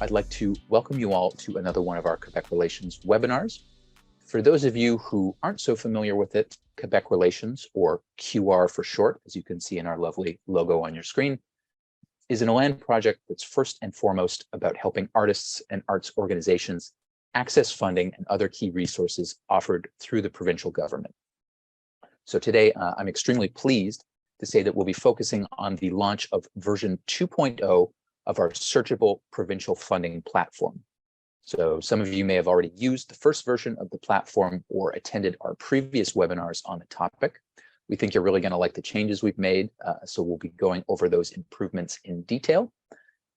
I'd like to welcome you all to another one of our Quebec Relations webinars. For those of you who aren't so familiar with it, Quebec Relations, or QR for short, as you can see in our lovely logo on your screen, is an land project that's first and foremost about helping artists and arts organizations access funding and other key resources offered through the provincial government. So today, I'm extremely pleased to say that we'll be focusing on the launch of version 2.0 of our searchable provincial funding platform. So some of you may have already used the first version of the platform or attended our previous webinars on the topic. We think you're really going to like the changes we've made, so we'll be going over those improvements in detail.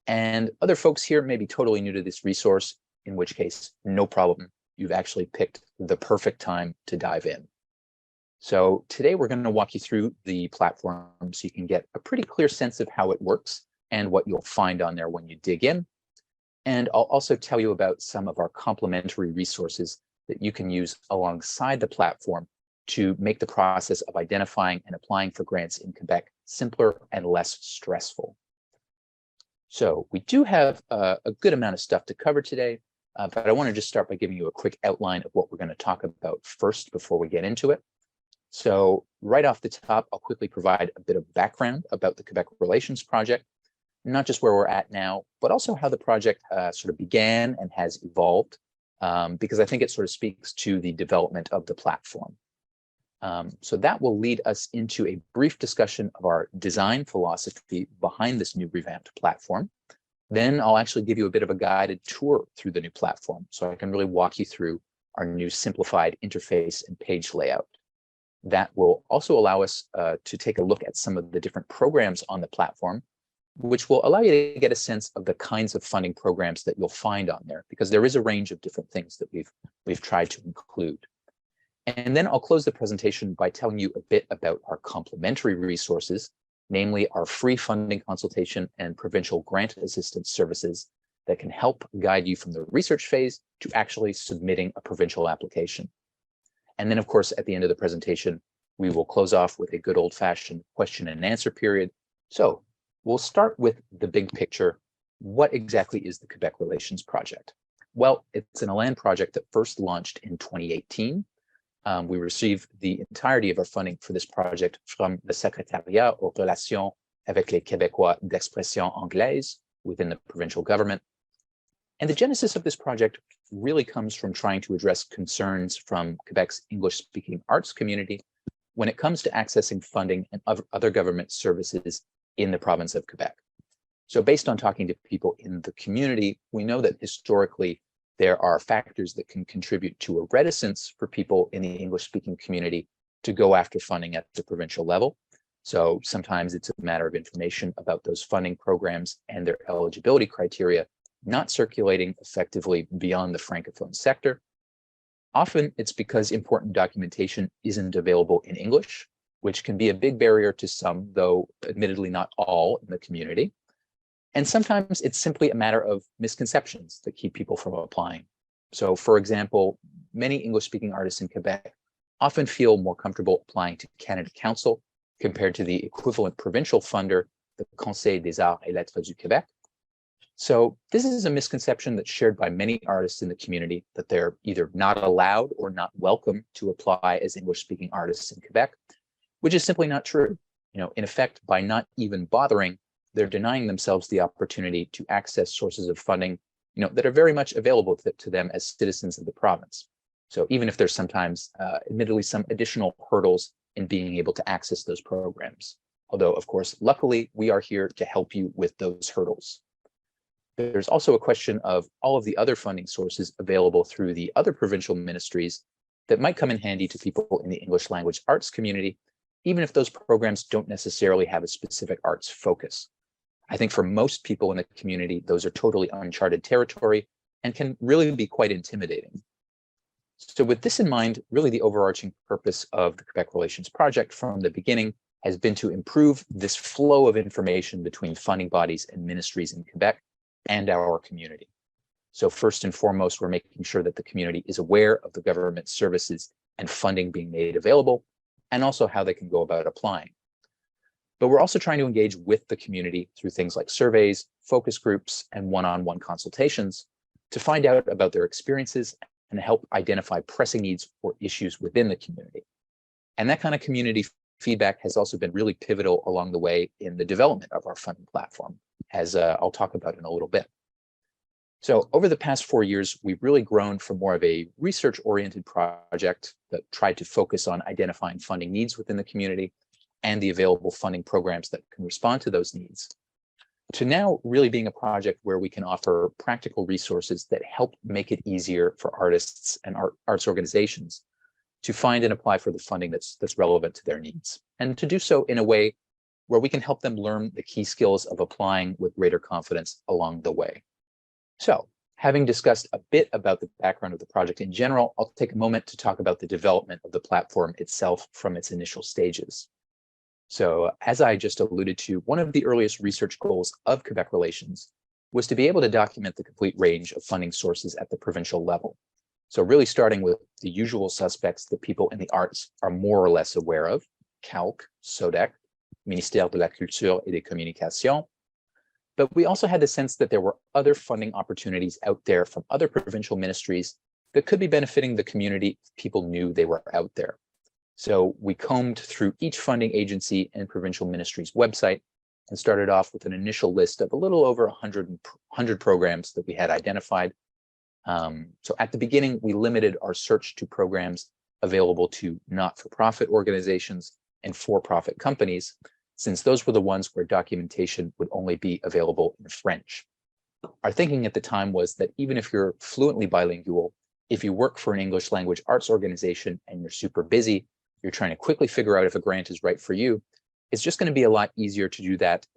And other folks here may be totally new to this resource, in which case, no problem. You've actually picked the perfect time to dive in. So today we're going to walk you through the platform so you can get a pretty clear sense of how it works and what you'll find on there when you dig in. And I'll also tell you about some of our complementary resources that you can use alongside the platform to make the process of identifying and applying for grants in Quebec simpler and less stressful. So we do have a good amount of stuff to cover today, but I want to just start by giving you a quick outline of what we're going to talk about first before we get into it. So right off the top, I'll quickly provide a bit of background about the Quebec Relations project, not just where we're at now, but also how the project sort of began and has evolved, because I think it sort of speaks to the development of the platform. So that will lead us into a brief discussion of our design philosophy behind this new revamped platform. Then I'll actually give you a bit of a guided tour through the new platform, so I can really walk you through our new simplified interface and page layout. That will also allow us to take a look at some of the different programs on the platform, which will allow you to get a sense of the kinds of funding programs that you'll find on there, because there is a range of different things that we've tried to include. And then I'll close the presentation by telling you a bit about our complementary resources, namely our free funding consultation and provincial grant assistance services that can help guide you from the research phase to actually submitting a provincial application. And then, of course, at the end of the presentation, we will close off with a good old-fashioned question and answer period. So we'll start with the big picture. What exactly is the Quebec Relations project? Well, it's an land project that first launched in 2018. We received the entirety of our funding for this project from the Secrétariat aux Relations avec les Québécois d'expression anglaise within the provincial government. And the genesis of this project really comes from trying to address concerns from Quebec's English-speaking arts community when it comes to accessing funding and other government services in the province of Quebec. So based on talking to people in the community, we know that historically there are factors that can contribute to a reticence for people in the English-speaking community to go after funding at the provincial level. So sometimes it's a matter of information about those funding programs and their eligibility criteria not circulating effectively beyond the Francophone sector. Often it's because important documentation isn't available in English, which can be a big barrier to some, though admittedly not all in the community. And sometimes it's simply a matter of misconceptions that keep people from applying. So for example, many English-speaking artists in Quebec often feel more comfortable applying to Canada Council compared to the equivalent provincial funder, the Conseil des Arts et Lettres du Québec. So this is a misconception that's shared by many artists in the community, that they're either not allowed or not welcome to apply as English-speaking artists in Quebec, which is simply not true. In effect, by not even bothering, they're denying themselves the opportunity to access sources of funding, that are very much available to them as citizens of the province. So even if there's sometimes, admittedly, some additional hurdles in being able to access those programs. Although, of course, luckily, we are here to help you with those hurdles. There's also a question of all of the other funding sources available through the other provincial ministries that might come in handy to people in the English language arts community, even if those programs don't necessarily have a specific arts focus. I think for most people in the community, those are totally uncharted territory and can really be quite intimidating. So with this in mind, really the overarching purpose of the Quebec Relations project from the beginning has been to improve this flow of information between funding bodies and ministries in Quebec and our community. So first and foremost, we're making sure that the community is aware of the government services and funding being made available, and also how they can go about applying. But we're also trying to engage with the community through things like surveys, focus groups, and one-on-one consultations to find out about their experiences and help identify pressing needs or issues within the community. And that kind of community feedback has also been really pivotal along the way in the development of our funding platform, as I'll talk about in a little bit. So over the past 4 years, we've really grown from more of a research-oriented project that tried to focus on identifying funding needs within the community and the available funding programs that can respond to those needs, to now really being a project where we can offer practical resources that help make it easier for artists and arts organizations to find and apply for the funding that's relevant to their needs, and to do so in a way where we can help them learn the key skills of applying with greater confidence along the way. So, having discussed a bit about the background of the project in general, I'll take a moment to talk about the development of the platform itself from its initial stages. So, as I just alluded to, one of the earliest research goals of Quebec Relations was to be able to document the complete range of funding sources at the provincial level. So really starting with the usual suspects that people in the arts are more or less aware of: CALC, SODEC, Ministère de la Culture et des Communications. But we also had the sense that there were other funding opportunities out there from other provincial ministries that could be benefiting the community if people knew they were out there. So we combed through each funding agency and provincial ministry's website and started off with an initial list of a little over 100 programs that we had identified. So at the beginning, we limited our search to programs available to not-for-profit organizations and for-profit companies, since those were the ones where documentation would only be available in French. Our thinking at the time was that even if you're fluently bilingual, if you work for an English language arts organization and you're super busy, you're trying to quickly figure out if a grant is right for you, it's just going to be a lot easier to do that,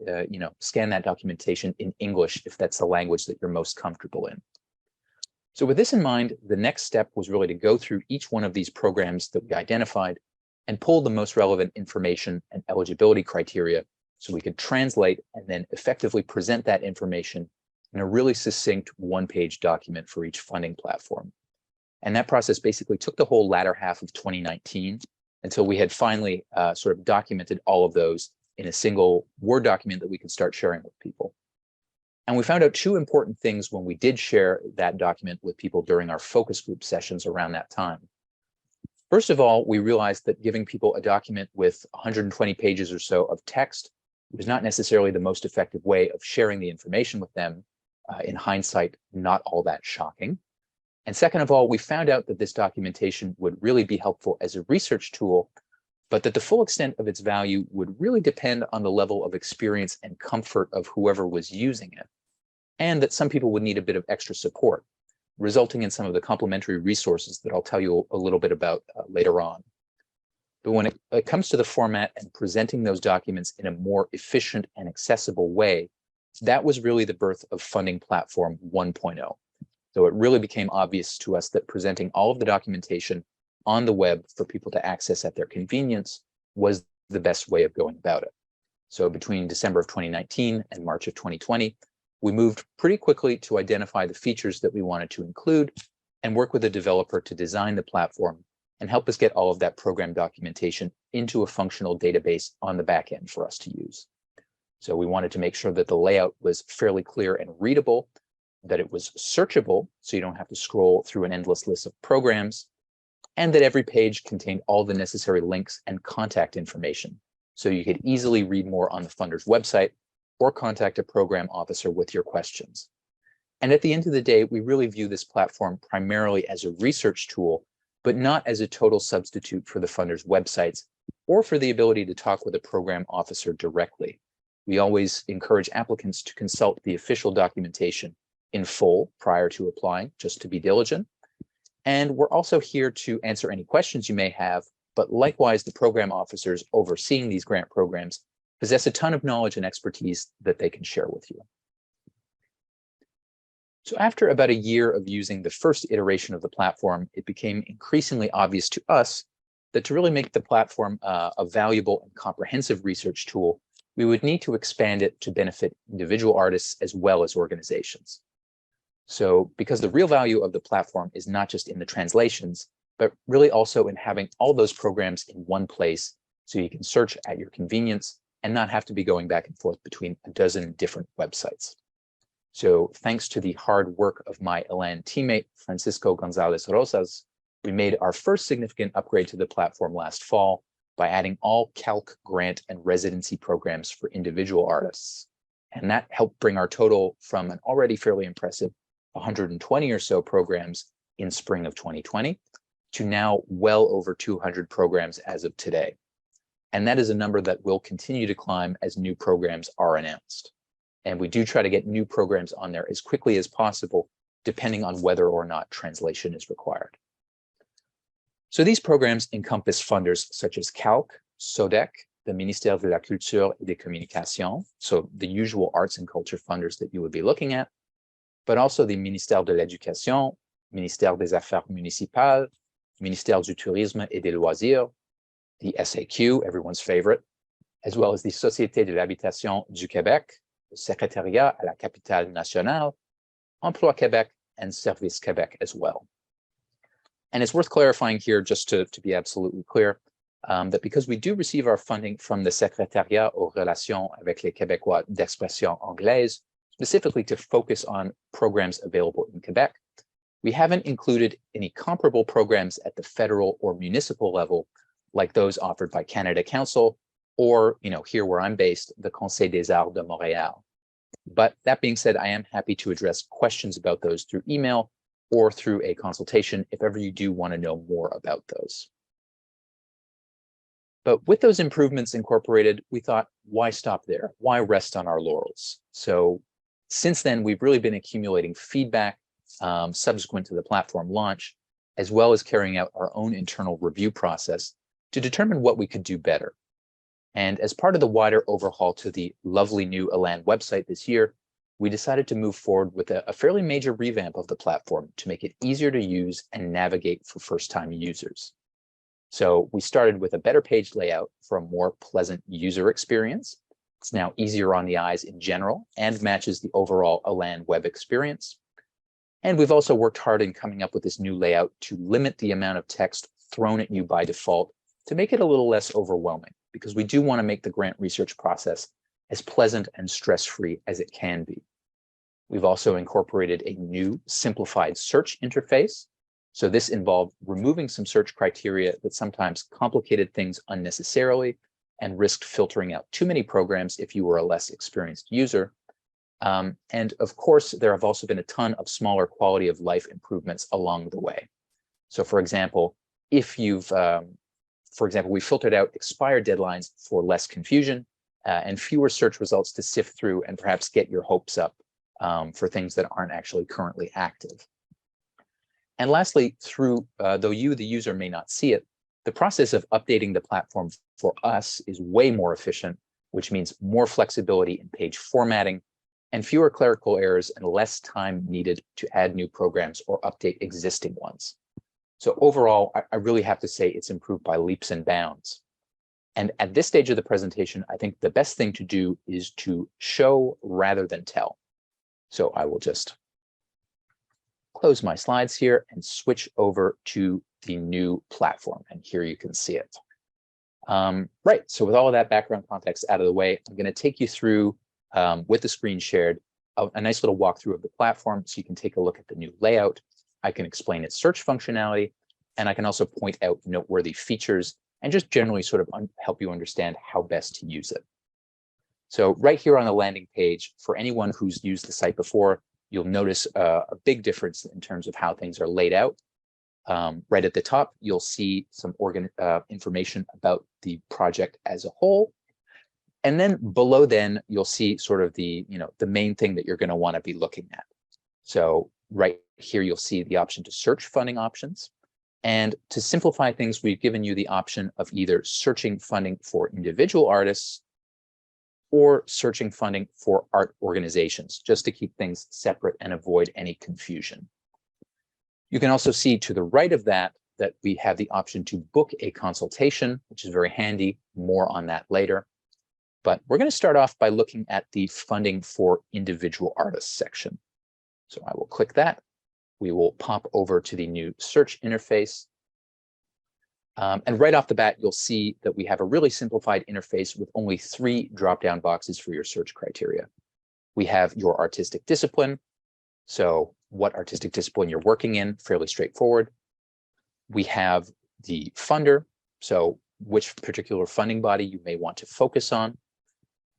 scan that documentation in English if that's the language that you're most comfortable in. So with this in mind, the next step was really to go through each one of these programs that we identified and pull the most relevant information and eligibility criteria so we could translate and then effectively present that information in a really succinct one-page document for each funding platform. And that process basically took the whole latter half of 2019 until we had finally sort of documented all of those in a single Word document that we could start sharing with people. And we found out two important things when we did share that document with people during our focus group sessions around that time. First of all, we realized that giving people a document with 120 pages or so of text was not necessarily the most effective way of sharing the information with them. In hindsight, not all that shocking. And second of all, we found out that this documentation would really be helpful as a research tool, but that the full extent of its value would really depend on the level of experience and comfort of whoever was using it, and that some people would need a bit of extra support, resulting in some of the complementary resources that I'll tell you a little bit about later on. But when it comes to the format and presenting those documents in a more efficient and accessible way, that was really the birth of Funding Platform 1.0. So it really became obvious to us that presenting all of the documentation on the web for people to access at their convenience was the best way of going about it. So between December of 2019 and March of 2020, we moved pretty quickly to identify the features that we wanted to include and work with a developer to design the platform and help us get all of that program documentation into a functional database on the back end for us to use. So we wanted to make sure that the layout was fairly clear and readable, that it was searchable, so you don't have to scroll through an endless list of programs, and that every page contained all the necessary links and contact information, so you could easily read more on the funder's website or contact a program officer with your questions. And at the end of the day, we really view this platform primarily as a research tool, but not as a total substitute for the funder's websites or for the ability to talk with a program officer directly. We always encourage applicants to consult the official documentation in full prior to applying, just to be diligent. And we're also here to answer any questions you may have, but likewise, the program officers overseeing these grant programs possess a ton of knowledge and expertise that they can share with you. So after about a year of using the first iteration of the platform, it became increasingly obvious to us that to really make the platform a valuable and comprehensive research tool, we would need to expand it to benefit individual artists as well as organizations. So because the real value of the platform is not just in the translations, but really also in having all those programs in one place so you can search at your convenience and not have to be going back and forth between a dozen different websites. So thanks to the hard work of my Elan teammate, Francisco Gonzalez Rosas, we made our first significant upgrade to the platform last fall by adding all calc, grant, and residency programs for individual artists. And that helped bring our total from an already fairly impressive 120 or so programs in spring of 2020 to now well over 200 programs as of today. And that is a number that will continue to climb as new programs are announced. And we do try to get new programs on there as quickly as possible, depending on whether or not translation is required. So these programs encompass funders such as CALC, SODEC, the Ministère de la Culture et des Communications, so the usual arts and culture funders that you would be looking at, but also the Ministère de l'Éducation, Ministère des Affaires Municipales, Ministère du Tourisme et des Loisirs, the SAQ, everyone's favorite, as well as the Société de l'Habitation du Québec, the Secrétariat à la Capitale Nationale, Emploi Québec, and Service Québec as well. And it's worth clarifying here, just to be absolutely clear, that because we do receive our funding from the Secrétariat aux Relations avec les Québécois d'expression anglaise, specifically to focus on programs available in Quebec, we haven't included any comparable programs at the federal or municipal level, like those offered by Canada Council, or, here where I'm based, the Conseil des Arts de Montréal. But that being said, I am happy to address questions about those through email or through a consultation if ever you do want to know more about those. But with those improvements incorporated, we thought, why stop there? Why rest on our laurels? So since then, we've really been accumulating feedback subsequent to the platform launch, as well as carrying out our own internal review process to determine what we could do better. And as part of the wider overhaul to the lovely new Elan website this year, we decided to move forward with a fairly major revamp of the platform to make it easier to use and navigate for first-time users. So we started with a better page layout for a more pleasant user experience. It's now easier on the eyes in general and matches the overall Elan web experience. And we've also worked hard in coming up with this new layout to limit the amount of text thrown at you by default to make it a little less overwhelming, because we do want to make the grant research process as pleasant and stress-free as it can be. We've also incorporated a new simplified search interface. So this involved removing some search criteria that sometimes complicated things unnecessarily and risked filtering out too many programs if you were a less experienced user. And of course, there have also been a ton of smaller quality of life improvements along the way. So for example, if you've, we filtered out expired deadlines for less confusion and fewer search results to sift through and perhaps get your hopes up for things that aren't actually currently active. And lastly, though you, the user, may not see it, the process of updating the platform for us is way more efficient, which means more flexibility in page formatting and fewer clerical errors and less time needed to add new programs or update existing ones. So overall, I really have to say it's improved by leaps and bounds. And at this stage of the presentation, I think the best thing to do is to show rather than tell. So I will just close my slides here and switch over to the new platform. And here you can see it. Right, so with all of that background context out of the way, I'm going to take you through, with the screen shared, a nice little walkthrough of the platform so you can take a look at the new layout. I can explain its search functionality, and I can also point out noteworthy features and just generally sort of help you understand how best to use it. So right here on the landing page, for anyone who's used the site before, you'll notice a big difference in terms of how things are laid out. Right at the top, you'll see some information about the project as a whole. And then below then, you'll see sort of the main thing that you're going to want to be looking at. So right here, you'll see the option to search funding options. And to simplify things, we've given you the option of either searching funding for individual artists or searching funding for art organizations, just to keep things separate and avoid any confusion. You can also see to the right of that we have the option to book a consultation, which is very handy. More on that later. But we're going to start off by looking at the funding for individual artists section. So I will click that. We will pop over to the new search interface. And right off the bat, you'll see that we have a really simplified interface with only 3 drop-down boxes for your search criteria. We have your artistic discipline, so what artistic discipline you're working in, fairly straightforward. We have the funder, so which particular funding body you may want to focus on.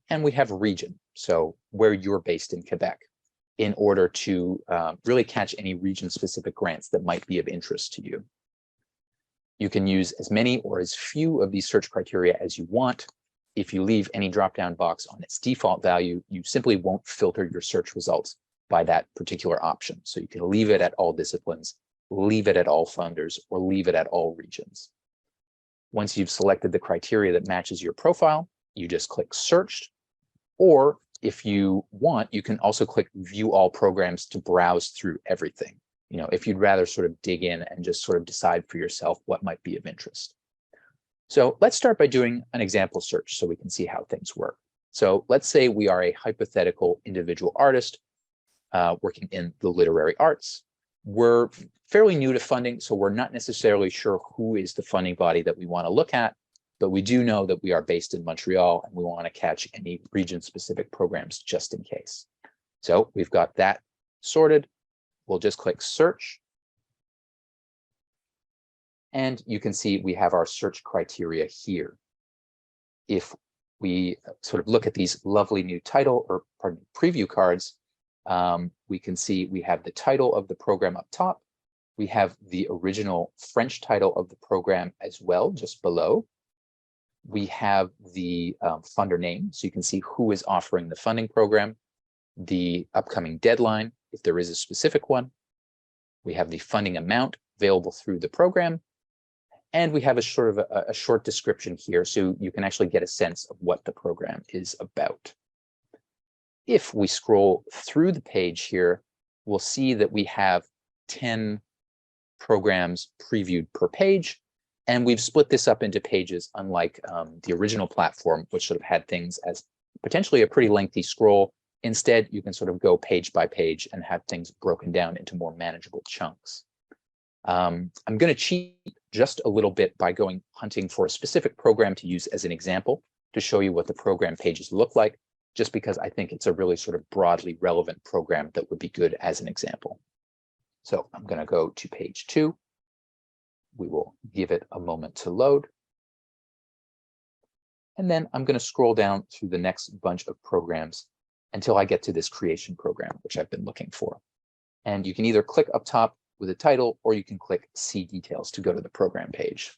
And we have region, so where you're based in Quebec, in order to really catch any region-specific grants that might be of interest to you. You can use as many or as few of these search criteria as you want. If you leave any drop-down box on its default value, you simply won't filter your search results by that particular option. So you can leave it at all disciplines, leave it at all funders, or leave it at all regions. Once you've selected the criteria that matches your profile, you just click Search, or if you want, you can also click View All Programs to browse through everything. You know, if you'd rather sort of dig in and just sort of decide for yourself what might be of interest. So let's start by doing an example search so we can see how things work. So let's say we are a hypothetical individual artist working in the literary arts. We're fairly new to funding, so we're not necessarily sure who is the funding body that we want to look at, but we do know that we are based in Montreal and we want to catch any region-specific programs just in case. So we've got that sorted. We'll just click Search. And you can see we have our search criteria here. If we sort of look at these lovely new title or preview cards, we can see we have the title of the program up top. We have the original French title of the program as well, just below. We have the funder name, so you can see who is offering the funding program, the upcoming deadline, if there is a specific one. We have the funding amount available through the program. And we have a sort of a short description here, so you can actually get a sense of what the program is about. If we scroll through the page here, we'll see that we have 10 programs previewed per page, and we've split this up into pages, unlike the original platform, which sort of had things as potentially a pretty lengthy scroll. Instead, you can sort of go page by page and have things broken down into more manageable chunks. I'm going to cheat just a little bit by going hunting for a specific program to use as an example to show you what the program pages look like, just because I think it's a really sort of broadly relevant program that would be good as an example. So I'm going to go to page 2. We will give it a moment to load. And then I'm going to scroll down through the next bunch of programs until I get to this creation program, which I've been looking for. And you can either click up top with a title, or you can click See Details to go to the program page.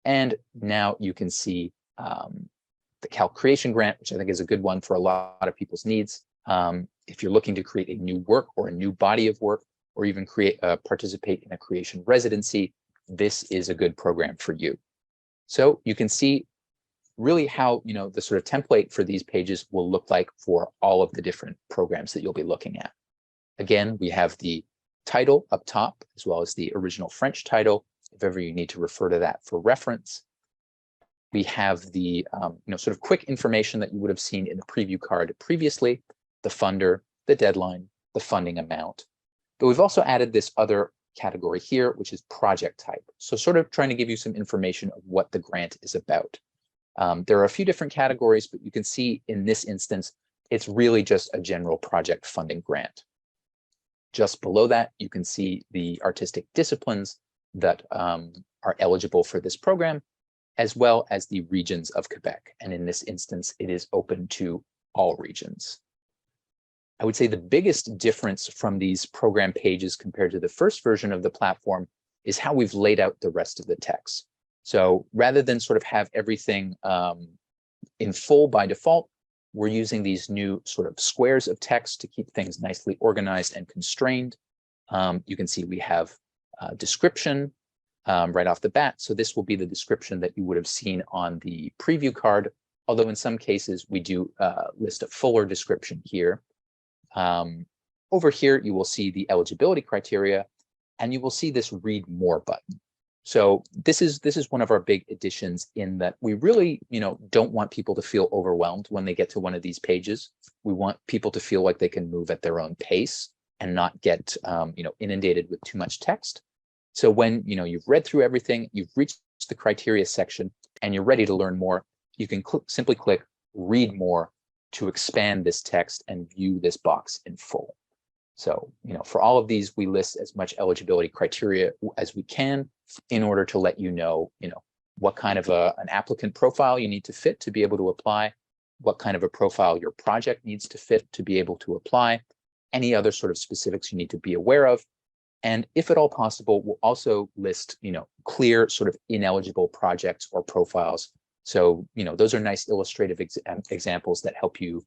And now you can see the Calc Creation Grant, which I think is a good one for a lot of people's needs. If you're looking to create a new work or a new body of work, or even participate in a creation residency, this is a good program for you. So you can see really how, you know, the sort of template for these pages will look like for all of the different programs that you'll be looking at. Again, we have the title up top, as well as the original French title, if ever you need to refer to that for reference. We have the sort of quick information that you would have seen in the preview card previously, the funder, the deadline, the funding amount. But we've also added this other category here, which is project type. So sort of trying to give you some information of what the grant is about. There are a few different categories, but you can see in this instance, it's really just a general project funding grant. Just below that, you can see the artistic disciplines that are eligible for this program, as well as the regions of Quebec. And in this instance, it is open to all regions. I would say the biggest difference from these program pages compared to the first version of the platform is how we've laid out the rest of the text. So rather than sort of have everything in full by default, we're using these new sort of squares of text to keep things nicely organized and constrained. You can see we have description right off the bat. So this will be the description that you would have seen on the preview card, although in some cases we do list a fuller description here. Over here, you will see the eligibility criteria, and you will see this Read More button. So this is one of our big additions in that we really, don't want people to feel overwhelmed when they get to one of these pages. We want people to feel like they can move at their own pace and not get, inundated with too much text. So when you've read through everything, you've reached the criteria section, and you're ready to learn more, you can simply click Read More to expand this text and view this box in full. So, for all of these, we list as much eligibility criteria as we can in order to let you know, what kind of an applicant profile you need to fit to be able to apply, what kind of a profile your project needs to fit to be able to apply, any other sort of specifics you need to be aware of. And if at all possible, we'll also list, clear sort of ineligible projects or profiles. So, those are nice illustrative examples that help you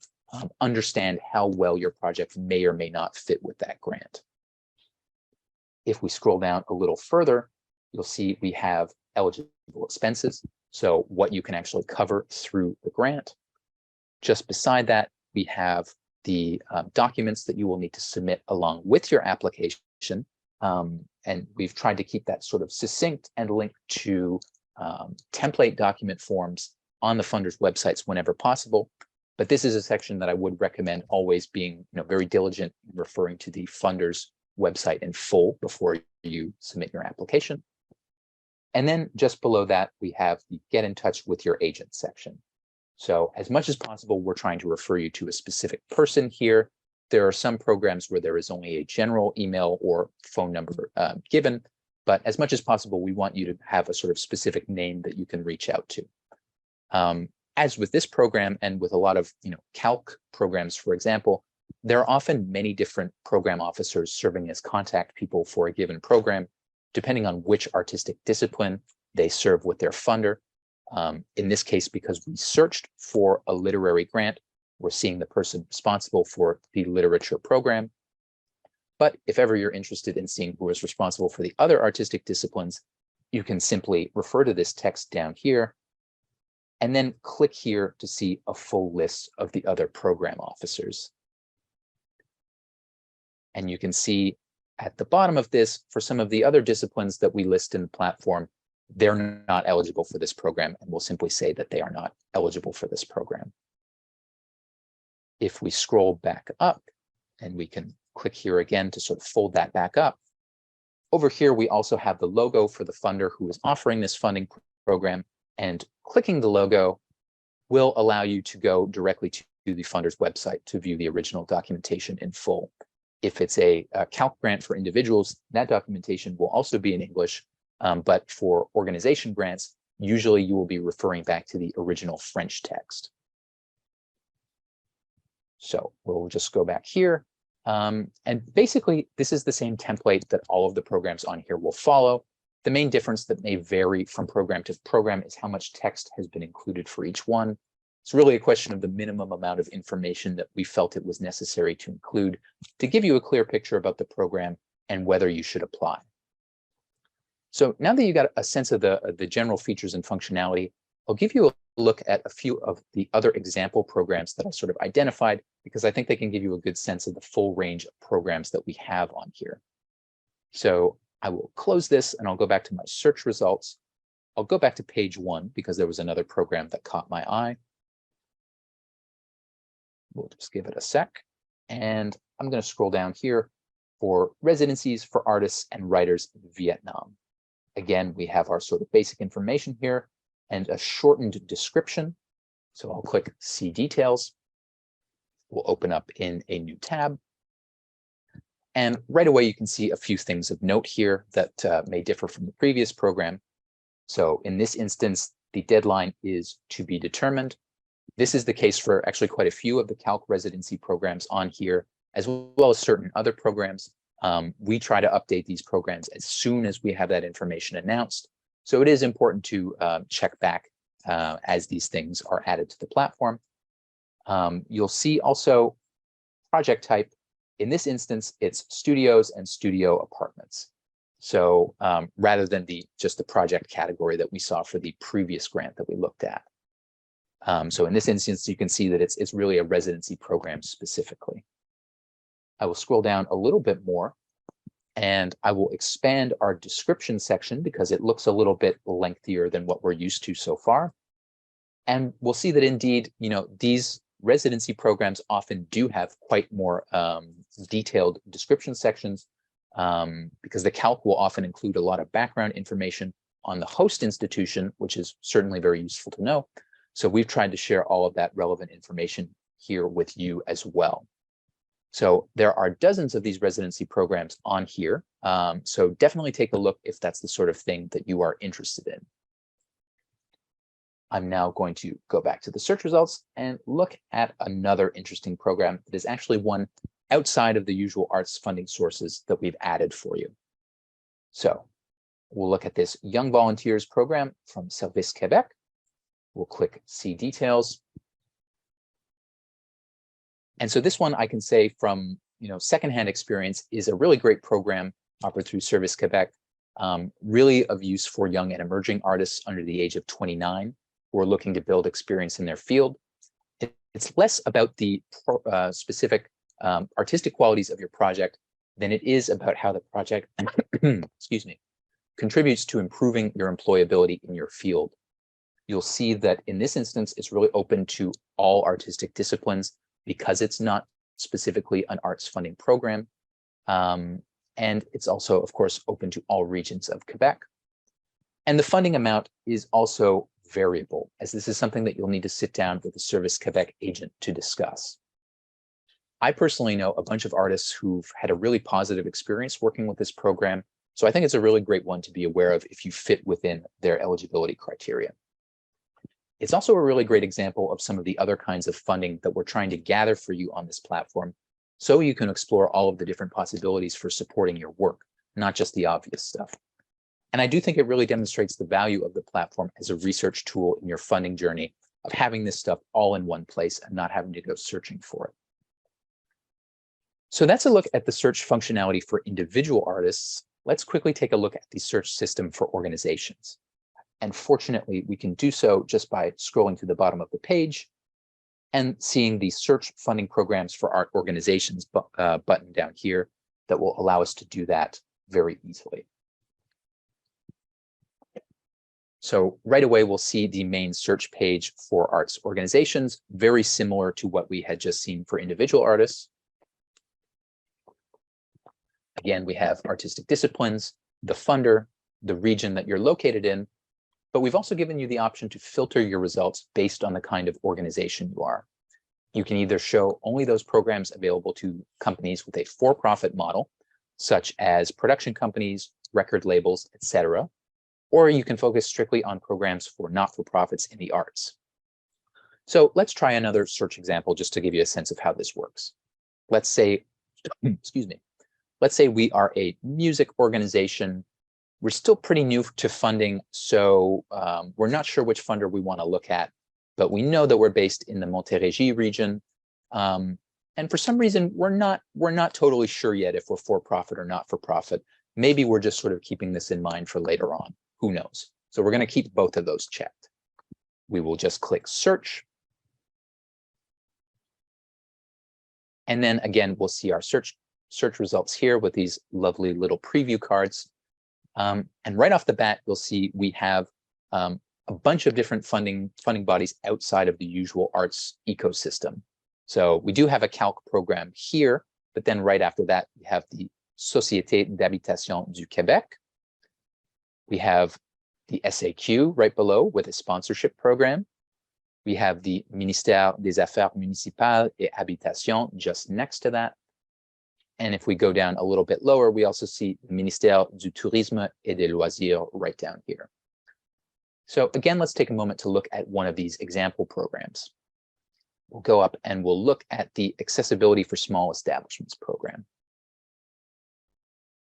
understand how well your project may or may not fit with that grant. If we scroll down a little further, you'll see we have eligible expenses. So what you can actually cover through the grant. Just beside that, we have the documents that you will need to submit along with your application. And we've tried to keep that sort of succinct and linked to template document forms on the funders' websites whenever possible. But this is a section that I would recommend always being very diligent in referring to the funders' website in full before you submit your application. And then just below that, we have the Get in Touch with Your Agent section. So as much as possible, we're trying to refer you to a specific person here. There are some programs where there is only a general email or phone number given, but as much as possible, we want you to have a sort of specific name that you can reach out to. As with this program and with a lot of calc programs, for example, there are often many different program officers serving as contact people for a given program, depending on which artistic discipline they serve with their funder. In this case, because we searched for a literary grant, we're seeing the person responsible for the literature program. But if ever you're interested in seeing who is responsible for the other artistic disciplines, you can simply refer to this text down here and then click here to see a full list of the other program officers. And you can see at the bottom of this, for some of the other disciplines that we list in the platform, they're not eligible for this program, and we'll simply say that they are not eligible for this program. If we scroll back up, and we can click here again to sort of fold that back up, over here we also have the logo for the funder who is offering this funding program, and clicking the logo will allow you to go directly to the funder's website to view the original documentation in full. If it's a calc grant for individuals, that documentation will also be in English, but for organization grants, usually you will be referring back to the original French text. So we'll just go back here. And basically, this is the same template that all of the programs on here will follow. The main difference that may vary from program to program is how much text has been included for each one. It's really a question of the minimum amount of information that we felt it was necessary to include to give you a clear picture about the program and whether you should apply. So now that you got a sense of the general features and functionality, I'll give you a look at a few of the other example programs that I sort of identified, because I think they can give you a good sense of the full range of programs that we have on here. So I will close this and I'll go back to my search results. I'll go back to page 1 because there was another program that caught my eye. We'll just give it a sec. And I'm going to scroll down here for residencies for artists and writers in Vietnam. Again, we have our sort of basic information here and a shortened description. So I'll click See Details. We'll open up in a new tab. And right away, you can see a few things of note here that may differ from the previous program. So in this instance, the deadline is to be determined. This is the case for actually quite a few of the calc residency programs on here, as well as certain other programs. We try to update these programs as soon as we have that information announced. So it is important to check back as these things are added to the platform. You'll see also project type. In this instance, it's studios and studio apartments. So rather than just the project category that we saw for the previous grant that we looked at. So in this instance, you can see that it's really a residency program specifically. I will scroll down a little bit more and I will expand our description section because it looks a little bit lengthier than what we're used to so far. And we'll see that indeed, these residency programs often do have quite more detailed description sections. because the calc will often include a lot of background information on the host institution, which is certainly very useful to know. So we've tried to share all of that relevant information here with you as well. So there are dozens of these residency programs on here. So definitely take a look if that's the sort of thing that you are interested in. I'm now going to go back to the search results and look at another interesting program that is actually one outside of the usual arts funding sources that we've added for you. So we'll look at this Young Volunteers program from Service Québec. We'll click See Details. And so this one I can say from Secondhand Experience is a really great program offered through Service Québec, really of use for young and emerging artists under the age of 29 who are looking to build experience in their field. It's less about the specific artistic qualities of your project than it is about how the project, excuse me, contributes to improving your employability in your field. You'll see that in this instance, it's really open to all artistic disciplines because it's not specifically an arts funding program. And it's also, of course, open to all regions of Quebec. And the funding amount is also variable, as this is something that you'll need to sit down with the Service Québec agent to discuss. I personally know a bunch of artists who've had a really positive experience working with this program, so I think it's a really great one to be aware of if you fit within their eligibility criteria. It's also a really great example of some of the other kinds of funding that we're trying to gather for you on this platform, so you can explore all of the different possibilities for supporting your work, not just the obvious stuff. And I do think it really demonstrates the value of the platform as a research tool in your funding journey of having this stuff all in one place and not having to go searching for it. So that's a look at the search functionality for individual artists. Let's quickly take a look at the search system for organizations. And fortunately, we can do so just by scrolling to the bottom of the page and seeing the search funding programs for art organizations button down here that will allow us to do that very easily. So right away, we'll see the main search page for arts organizations, very similar to what we had just seen for individual artists. Again, we have artistic disciplines, the funder, the region that you're located in, but we've also given you the option to filter your results based on the kind of organization you are. You can either show only those programs available to companies with a for-profit model, such as production companies, record labels, etc., or you can focus strictly on programs for not-for-profits in the arts. So let's try another search example just to give you a sense of how this works. Let's say, excuse me, let's say we are a music organization. We're still pretty new to funding, so we're not sure which funder we want to look at, but we know that we're based in the Montérégie region. And for some reason, we're not totally sure yet if we're for-profit or not-for-profit. Maybe we're just sort of keeping this in mind for later on. Who knows? So we're going to keep both of those checked. We will just click search. And then again, we'll see our search results here with these lovely little preview cards. And right off the bat, you'll see we have a bunch of different funding bodies outside of the usual arts ecosystem. So we do have a calc program here, but then right after that, we have the Société d'Habitation du Québec. We have the SAQ right below with a sponsorship program. We have the Ministère des Affaires Municipales et Habitation just next to that. And if we go down a little bit lower, we also see the Ministère du Tourisme et des Loisirs right down here. So again, let's take a moment to look at one of these example programs. We'll go up and we'll look at the Accessibility for Small Establishments program.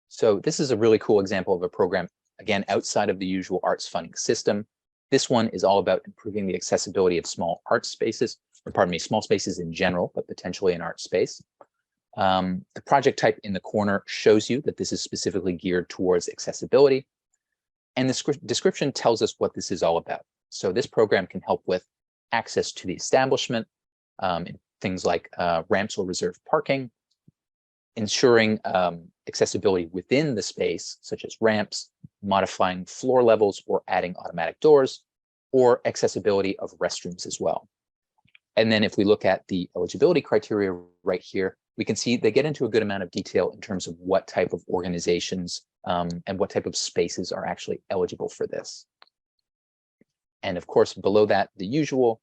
So this is a really cool example of a program, again, outside of the usual arts funding system. This one is all about improving the accessibility of small art spaces, or pardon me, small spaces in general, but potentially an art space. The project type in the corner shows you that this is specifically geared towards accessibility. And the description tells us what this is all about. So this program can help with access to the establishment, things like ramps or reserved parking, ensuring accessibility within the space, such as ramps, modifying floor levels or adding automatic doors, or accessibility of restrooms as well. And then if we look at the eligibility criteria right here, we can see they get into a good amount of detail in terms of what type of organizations and what type of spaces are actually eligible for this. And of course, below that, the usual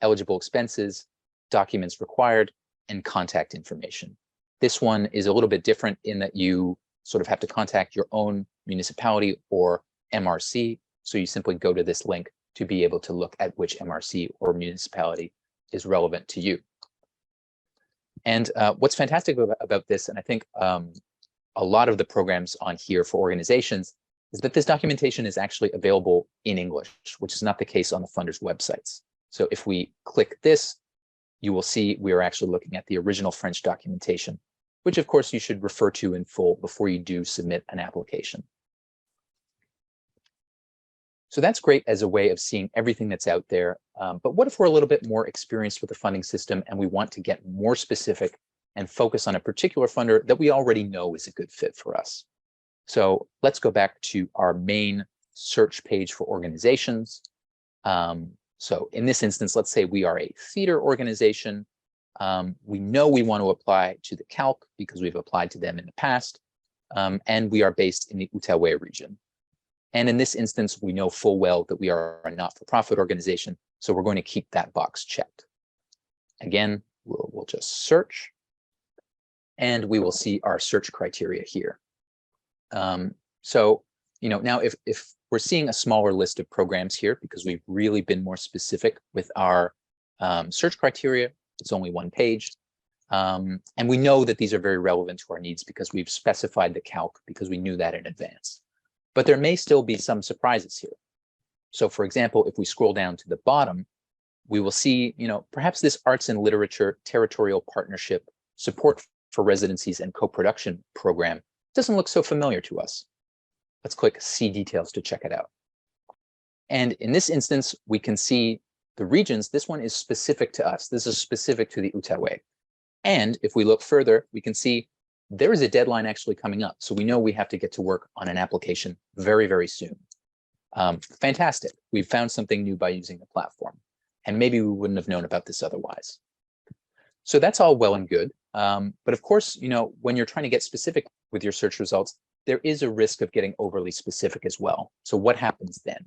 eligible expenses, documents required, and contact information. This one is a little bit different in that you sort of have to contact your own municipality or MRC. So you simply go to this link to be able to look at which MRC or municipality is relevant to you. And what's fantastic about this, and I think a lot of the programs on here for organizations, is that this documentation is actually available in English, which is not the case on the funders' websites. So if we click this, you will see we are actually looking at the original French documentation, which of course you should refer to in full before you do submit an application. So that's great as a way of seeing everything that's out there. But what if we're a little bit more experienced with the funding system and we want to get more specific and focus on a particular funder that we already know is a good fit for us? So let's go back to our main search page for organizations. So in this instance, let's say we are a theater organization. We know we want to apply to the Calc because we've applied to them in the past, and we are based in the Outaouais region. And in this instance, we know full well that we are a not-for-profit organization, so we're going to keep that box checked. Again, we'll just search, and we will see our search criteria here. So, now if we're seeing a smaller list of programs here because we've really been more specific with our search criteria, it's only one page. And we know that these are very relevant to our needs because we've specified the Calc because we knew that in advance. But there may still be some surprises here. So for example, if we scroll down to the bottom, we will see, perhaps this arts and literature territorial partnership support for residencies and co-production program doesn't look so familiar to us. Let's click see details to check it out. And in this instance, we can see the regions. This one is specific to us. This is specific to the Outaouais. And if we look further, we can see there is a deadline actually coming up. So we know we have to get to work on an application very, very soon. Fantastic. We've found something new by using the platform. And maybe we wouldn't have known about this otherwise. So that's all well and good. But of course, when you're trying to get specific with your search results, there is a risk of getting overly specific as well. So what happens then?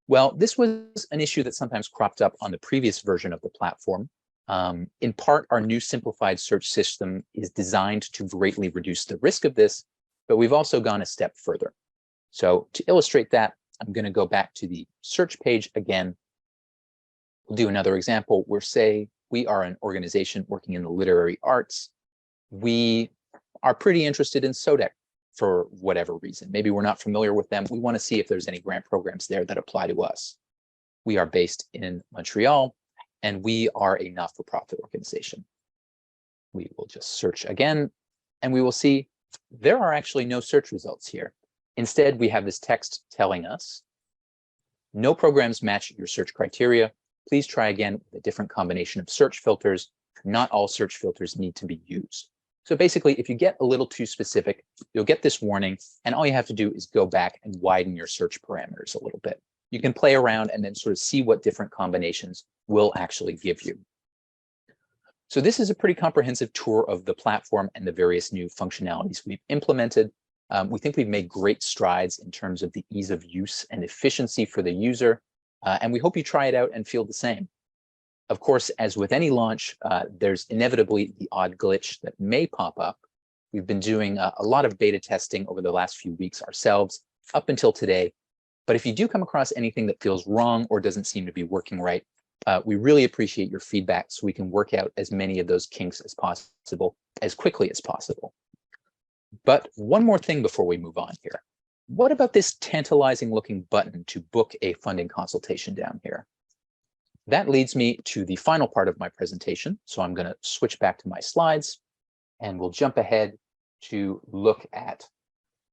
Well, this was an issue that sometimes cropped up on the previous version of the platform. In part, our new simplified search system is designed to greatly reduce the risk of this, but we've also gone a step further. So to illustrate that, I'm going to go back to the search page again. We'll do another example where, say, we are an organization working in the literary arts. We are pretty interested in SODEC for whatever reason. Maybe we're not familiar with them. We want to see if there's any grant programs there that apply to us. We are based in Montreal, and we are a not-for-profit organization. We will just search again, and we will see there are actually no search results here. Instead, we have this text telling us, no programs match your search criteria. Please try again with a different combination of search filters. Not all search filters need to be used. So basically, if you get a little too specific, you'll get this warning, and all you have to do is go back and widen your search parameters a little bit. You can play around and then sort of see what different combinations will actually give you. So this is a pretty comprehensive tour of the platform and the various new functionalities we've implemented. We think we've made great strides in terms of the ease of use and efficiency for the user, and we hope you try it out and feel the same. Of course, as with any launch, there's inevitably the odd glitch that may pop up. We've been doing a lot of beta testing over the last few weeks ourselves, up until today. But if you do come across anything that feels wrong or doesn't seem to be working right, we really appreciate your feedback so we can work out as many of those kinks as possible, as quickly as possible. But one more thing before we move on here. What about this tantalizing looking button to book a funding consultation down here? That leads me to the final part of my presentation. So I'm going to switch back to my slides and we'll jump ahead to look at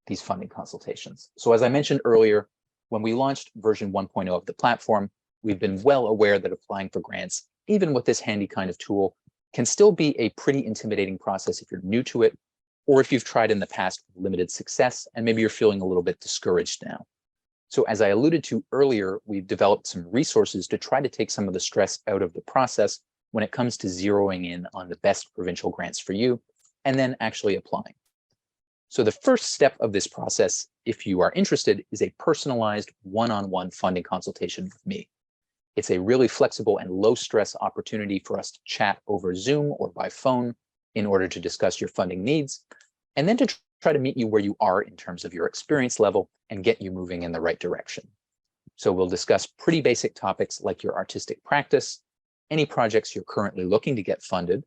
these funding consultations. So as I mentioned earlier, when we launched version 1.0 of the platform, we've been well aware that applying for grants, even with this handy kind of tool, can still be a pretty intimidating process if you're new to it, or if you've tried in the past with limited success, and maybe you're feeling a little bit discouraged now. So as I alluded to earlier, we've developed some resources to try to take some of the stress out of the process when it comes to zeroing in on the best provincial grants for you and then actually applying. So the first step of this process, if you are interested, is a personalized one-on-one funding consultation with me. It's a really flexible and low-stress opportunity for us to chat over Zoom or by phone in order to discuss your funding needs, and then to try to meet you where you are in terms of your experience level and get you moving in the right direction. So we'll discuss pretty basic topics like your artistic practice, any projects you're currently looking to get funded,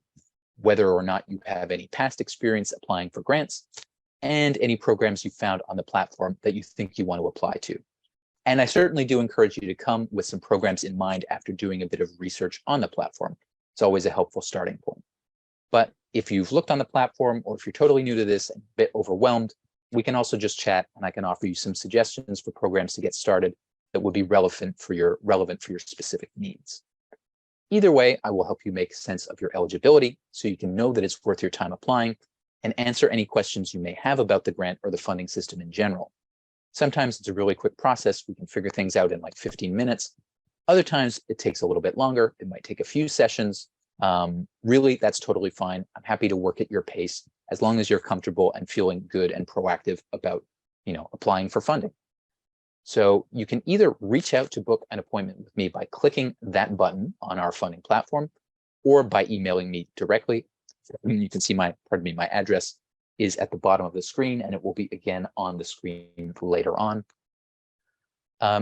whether or not you have any past experience applying for grants, and any programs you found on the platform that you think you want to apply to. And I certainly do encourage you to come with some programs in mind after doing a bit of research on the platform. It's always a helpful starting point. But if you've looked on the platform, or if you're totally new to this and a bit overwhelmed, we can also just chat and I can offer you some suggestions for programs to get started that would be relevant for your specific needs. Either way, I will help you make sense of your eligibility so you can know that it's worth your time applying and answer any questions you may have about the grant or the funding system in general. Sometimes it's a really quick process. We can figure things out in like 15 minutes. Other times it takes a little bit longer. It might take a few sessions. Really, that's totally fine. I'm happy to work at your pace as long as you're comfortable and feeling good and proactive about, applying for funding. So you can either reach out to book an appointment with me by clicking that button on our funding platform or by emailing me directly. You can see my address is at the bottom of the screen, and it will be again on the screen later on.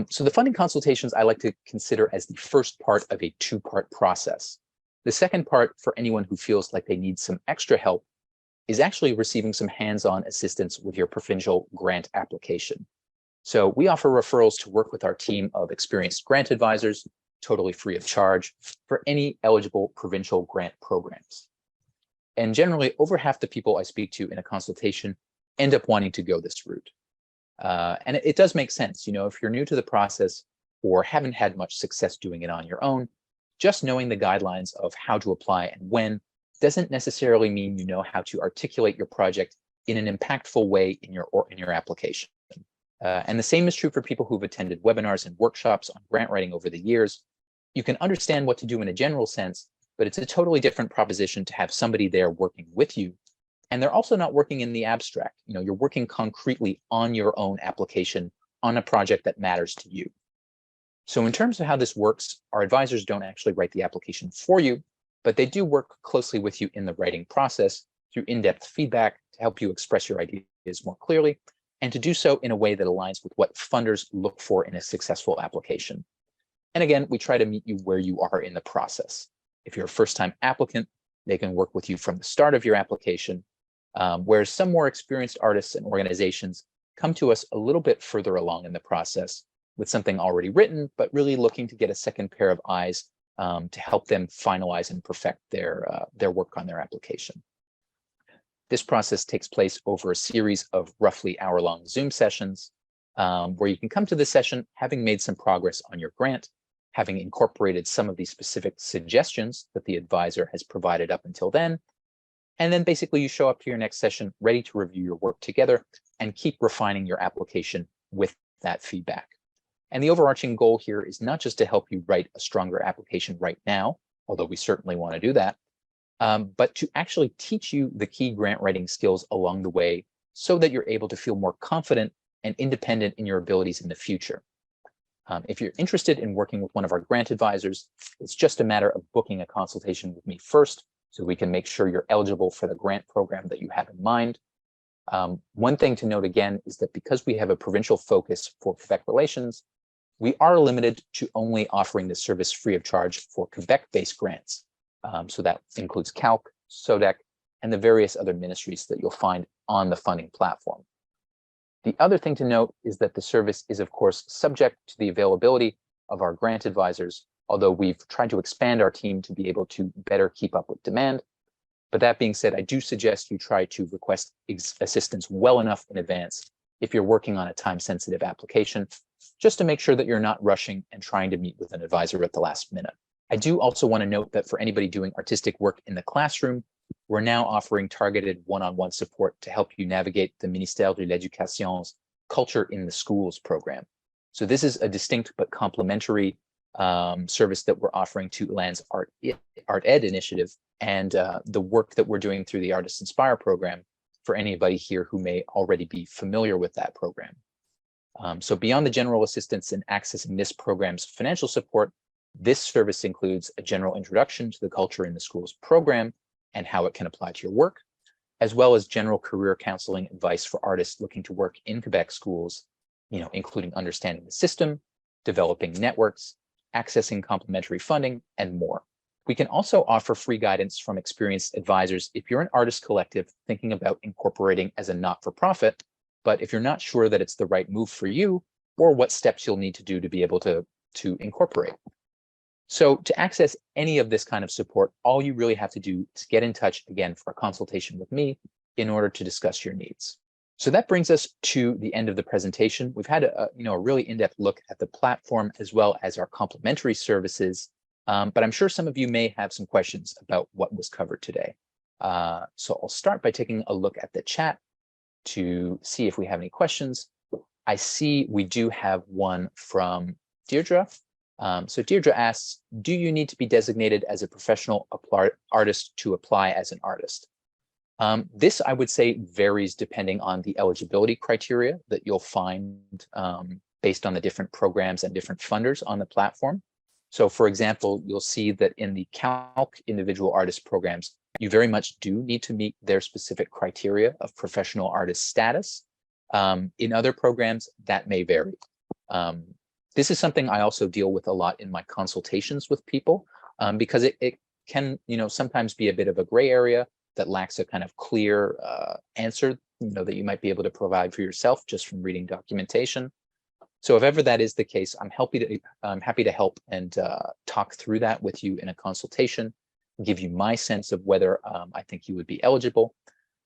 So the funding consultations I like to consider as the first part of a two-part process. The second part, for anyone who feels like they need some extra help, is actually receiving some hands-on assistance with your provincial grant application. So we offer referrals to work with our team of experienced grant advisors, totally free of charge, for any eligible provincial grant programs. And generally, over half the people I speak to in a consultation end up wanting to go this route. And it does make sense. If you're new to the process or haven't had much success doing it on your own, just knowing the guidelines of how to apply and when doesn't necessarily mean you know how to articulate your project in an impactful way in your application. And the same is true for people who've attended webinars and workshops on grant writing over the years. You can understand what to do in a general sense, but it's a totally different proposition to have somebody there working with you. And they're also not working in the abstract. You're working concretely on your own application on a project that matters to you. So in terms of how this works, our advisors don't actually write the application for you, but they do work closely with you in the writing process through in-depth feedback to help you express your ideas more clearly, and to do so in a way that aligns with what funders look for in a successful application. And again, we try to meet you where you are in the process. If you're a first-time applicant, they can work with you from the start of your application, whereas some more experienced artists and organizations come to us a little bit further along in the process with something already written, but really looking to get a second pair of eyes to help them finalize and perfect their work on their application. This process takes place over a series of roughly hour-long Zoom sessions, where you can come to the session having made some progress on your grant, having incorporated some of the specific suggestions that the advisor has provided up until then. And then basically you show up to your next session ready to review your work together and keep refining your application with that feedback. And the overarching goal here is not just to help you write a stronger application right now, although we certainly want to do that, but to actually teach you the key grant writing skills along the way so that you're able to feel more confident and independent in your abilities in the future. If you're interested in working with one of our grant advisors, it's just a matter of booking a consultation with me first so we can make sure you're eligible for the grant program that you have in mind. One thing to note again is that because we have a provincial focus for Quebec Relations, we are limited to only offering this service free of charge for Quebec-based grants. So that includes CALC, SODEC, and the various other ministries that you'll find on the funding platform. The other thing to note is that the service is, of course, subject to the availability of our grant advisors, although we've tried to expand our team to be able to better keep up with demand. But that being said, I do suggest you try to request assistance well enough in advance if you're working on a time-sensitive application, just to make sure that you're not rushing and trying to meet with an advisor at the last minute. I do also want to note that for anybody doing artistic work in the classroom, we're now offering targeted one-on-one support to help you navigate the Ministère de l'Éducation's Culture in the Schools program. So this is a distinct but complementary service that we're offering to Land's Art Ed initiative, and the work that we're doing through the Artist Inspire program for anybody here who may already be familiar with that program. So beyond the general assistance in accessing this program's financial support, this service includes a general introduction to the culture in the school's program and how it can apply to your work, as well as general career counseling advice for artists looking to work in Quebec schools, including understanding the system, developing networks, accessing complementary funding, and more. We can also offer free guidance from experienced advisors if you're an artist collective thinking about incorporating as a not-for-profit, but if you're not sure that it's the right move for you, or what steps you'll need to do to be able to incorporate. So to access any of this kind of support, all you really have to do is get in touch again for a consultation with me in order to discuss your needs. So that brings us to the end of the presentation. We've had a really in-depth look at the platform as well as our complementary services, but I'm sure some of you may have some questions about what was covered today. So I'll start by taking a look at the chat to see if we have any questions. I see we do have one from Deirdre. So Deirdre asks, do you need to be designated as a professional artist to apply as an artist? This, I would say, varies depending on the eligibility criteria that you'll find based on the different programs and different funders on the platform. So for example, you'll see that in the Calc individual artist programs, you very much do need to meet their specific criteria of professional artist status. In other programs, that may vary. This is something I also deal with a lot in my consultations with people because it can, sometimes be a bit of a gray area that lacks a kind of clear answer, that you might be able to provide for yourself just from reading documentation. So if ever that is the case, I'm happy to help and talk through that with you in a consultation, give you my sense of whether I think you would be eligible.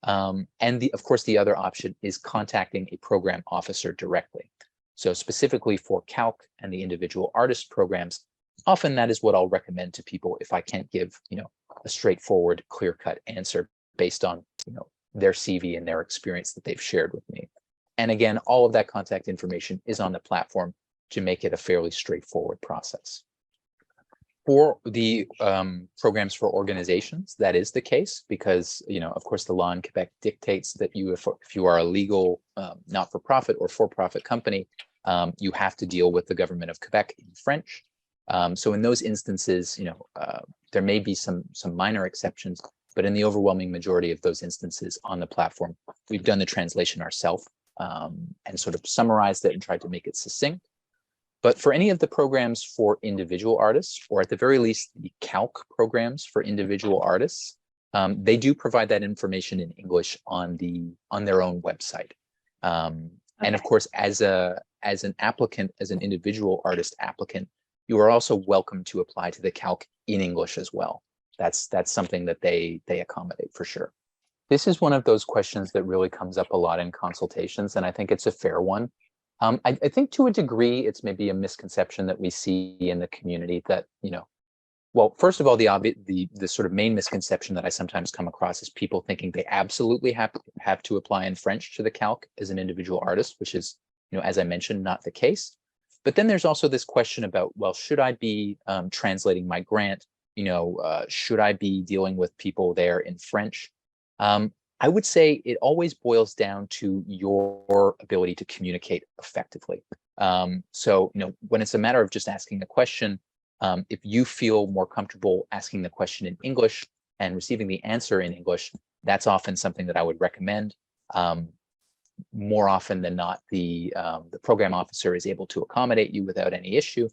And of course, the other option is contacting a program officer directly. So specifically for Calc and the individual artist programs, often that is what I'll recommend to people if I can't give, a straightforward, clear-cut answer based on, their CV and their experience that they've shared with me. And again, all of that contact information is on the platform to make it a fairly straightforward process. For the programs for organizations, that is the case because, of course, the law in Quebec dictates that if you are a legal not-for-profit or for-profit company, you have to deal with the government of Quebec in French. So in those instances, there may be some minor exceptions, but in the overwhelming majority of those instances on the platform, we've done the translation ourselves and sort of summarized it and tried to make it succinct. But for any of the programs for individual artists, or at the very least, the Calc programs for individual artists, they do provide that information in English on their own website. And of course, as an applicant, as an individual artist applicant, you are also welcome to apply to the Calc in English as well. That's something that they accommodate for sure. This is one of those questions that really comes up a lot in consultations, and I think it's a fair one. I think to a degree, it's maybe a misconception that we see in the community that, well, first of all, the sort of main misconception that I sometimes come across is people thinking they absolutely have to apply in French to the Calc as an individual artist, which is, as I mentioned, not the case. But then there's also this question about, well, should I be translating my grant? Should I be dealing with people there in French? I would say it always boils down to your ability to communicate effectively. So, when it's a matter of just asking a question, if you feel more comfortable asking the question in English and receiving the answer in English, that's often something that I would recommend. More often than not, the program officer is able to accommodate you without any issue.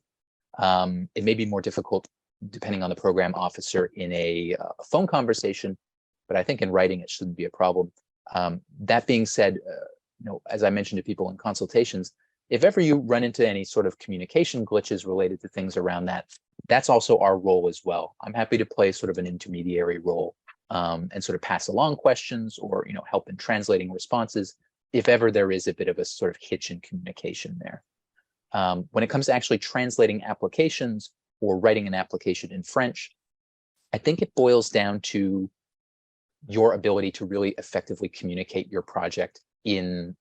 It may be more difficult depending on the program officer in a phone conversation, but I think in writing it shouldn't be a problem. That being said, as I mentioned to people in consultations, if ever you run into any sort of communication glitches related to things around that, that's also our role as well. I'm happy to play sort of an intermediary role and sort of pass along questions or help in translating responses if ever there is a bit of a sort of hitch in communication there. When it comes to actually translating applications or writing an application in French, I think it boils down to your ability to really effectively communicate your project in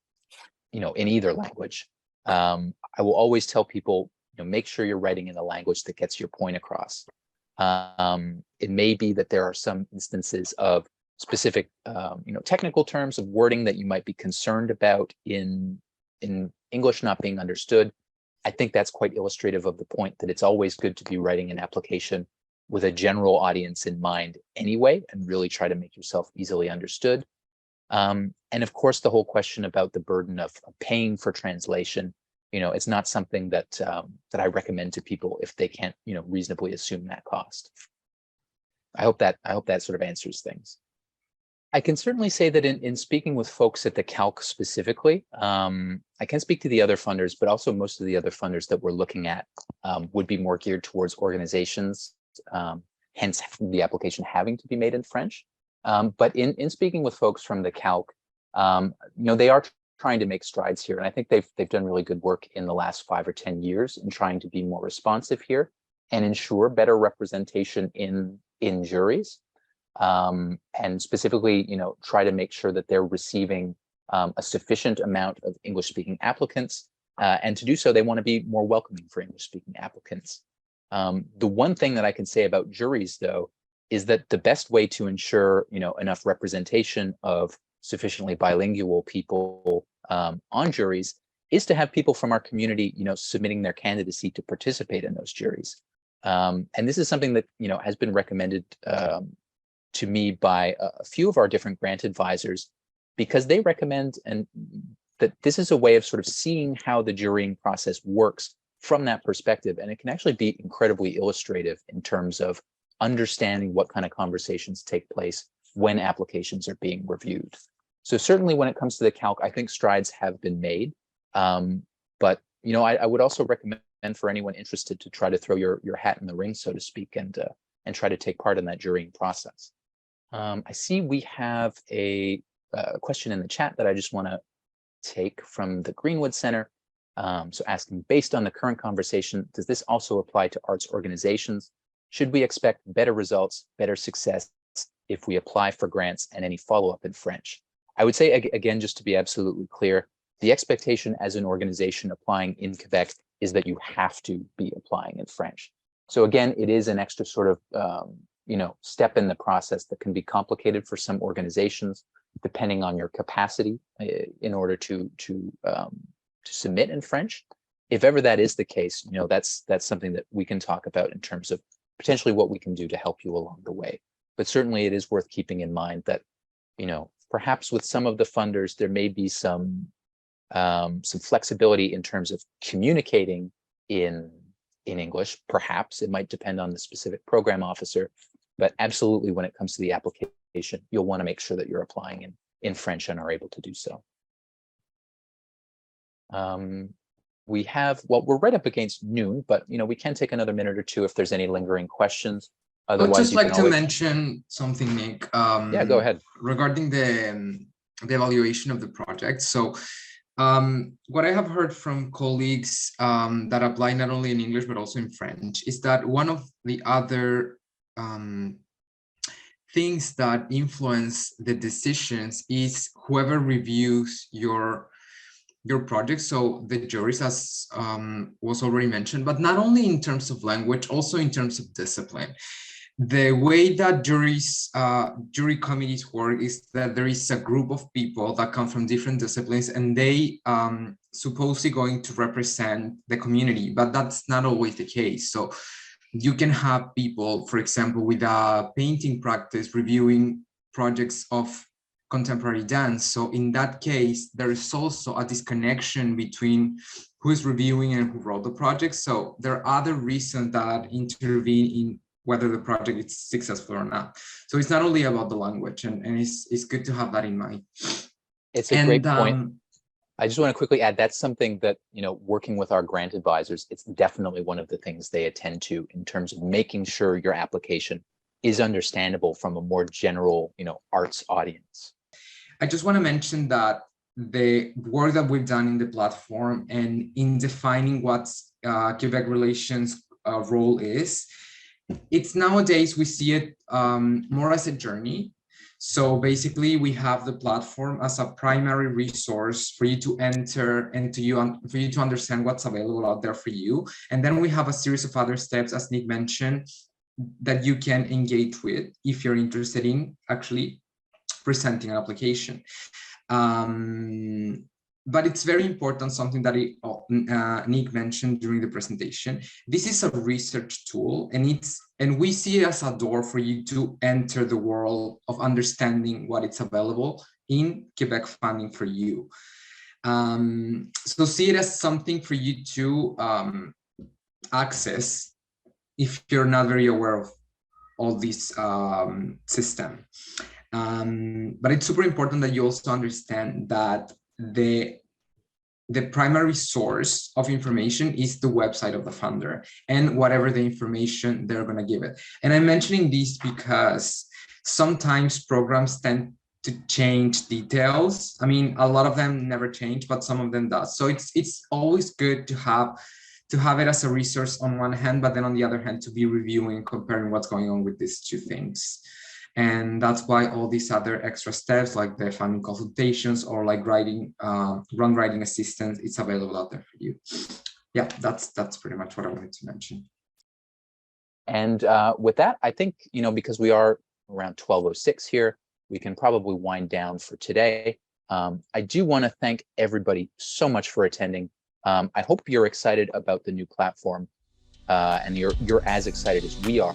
either language. I will always tell people, make sure you're writing in a language that gets your point across. It may be that there are some instances of specific, technical terms of wording that you might be concerned about in English not being understood. I think that's quite illustrative of the point that it's always good to be writing an application with a general audience in mind anyway, and really try to make yourself easily understood. And of course, the whole question about the burden of paying for translation, it's not something that that I recommend to people if they can't, reasonably assume that cost. I hope that sort of answers things. I can certainly say that in speaking with folks at the Calc specifically, I can speak to the other funders, but also most of the other funders that we're looking at would be more geared towards organizations, hence the application having to be made in French. But in speaking with folks from the Calc, they are trying to make strides here. And I think they've done really good work in the last 5 or 10 years in trying to be more responsive here and ensure better representation in juries. And specifically, try to make sure that they're receiving a sufficient amount of English-speaking applicants. And to do so, they want to be more welcoming for English-speaking applicants. The one thing that I can say about juries, though, is that the best way to ensure, enough representation of sufficiently bilingual people on juries is to have people from our community, submitting their candidacy to participate in those juries. And this is something that, has been recommended to me by a few of our different grant advisors, because they recommend that this is a way of sort of seeing how the jurying process works from that perspective. And it can actually be incredibly illustrative in terms of understanding what kind of conversations take place when applications are being reviewed. So certainly when it comes to the Calc, I think strides have been made. But, I would also recommend for anyone interested to try to throw your hat in the ring, so to speak, and try to take part in that jurying process. I see we have a question in the chat that I just want to take from the Greenwood Center. So asking, based on the current conversation, does this also apply to arts organizations? Should we expect better results, better success if we apply for grants and any follow-up in French? I would say, again, just to be absolutely clear, the expectation as an organization applying in Quebec is that you have to be applying in French. So again, it is an extra sort of, step in the process that can be complicated for some organizations, depending on your capacity in order to submit in French. If ever that is the case, that's something that we can talk about in terms of potentially what we can do to help you along the way. But certainly it is worth keeping in mind that, perhaps with some of the funders, there may be some flexibility in terms of communicating in English. Perhaps it might depend on the specific program officer, but absolutely when it comes to the application, you'll want to make sure that you're applying in French and are able to do so. We're right up against noon, but we can take another minute or two if there's any lingering questions. Otherwise, I'd just like to mention something, Nick. Yeah, go ahead. Regarding the evaluation of the project. So what I have heard from colleagues that apply not only in English, but also in French, is that one of the other things that influence the decisions is whoever reviews your project. So the juries, as was already mentioned, but not only in terms of language, also in terms of discipline. The way that jury committees work is that there is a group of people that come from different disciplines, and they supposedly going to represent the community, but that's not always the case. So you can have people, for example, with a painting practice reviewing projects of contemporary dance. So in that case, there is also a disconnection between who is reviewing and who wrote the project. So there are other reasons that intervene in whether the project is successful or not. So it's not only about the language, and it's good to have that in mind. It's a great point. I just want to quickly add, that's something that, working with our grant advisors, it's definitely one of the things they attend to in terms of making sure your application is understandable from a more general, arts audience. I just want to mention that the work that we've done in the platform and in defining what Quebec Relations role is, it's nowadays we see it more as a journey. So basically, we have the platform as a primary resource for you to enter and for you to understand what's available out there for you. And then we have a series of other steps, as Nick mentioned, that you can engage with if you're interested in actually presenting an application. But it's very important, something that Nick mentioned during the presentation. This is a research tool, and we see it as a door for you to enter the world of understanding what is available in Quebec funding for you. So see it as something for you to access if you're not very aware of all this system. But it's super important that you also understand that the primary source of information is the website of the funder and whatever the information they're going to give it. And I'm mentioning this because sometimes programs tend to change details. I mean, a lot of them never change, but some of them does. So it's always good to have it as a resource on one hand, but then on the other hand, to be reviewing, comparing what's going on with these two things. And that's why all these other extra steps, like the funding consultations or like writing, grant writing assistance, it's available out there for you. Yeah, that's pretty much what I wanted to mention. And with that, I think, because we are around 12:06 here, we can probably wind down for today. I do want to thank everybody so much for attending. I hope you're excited about the new platform, and you're as excited as we are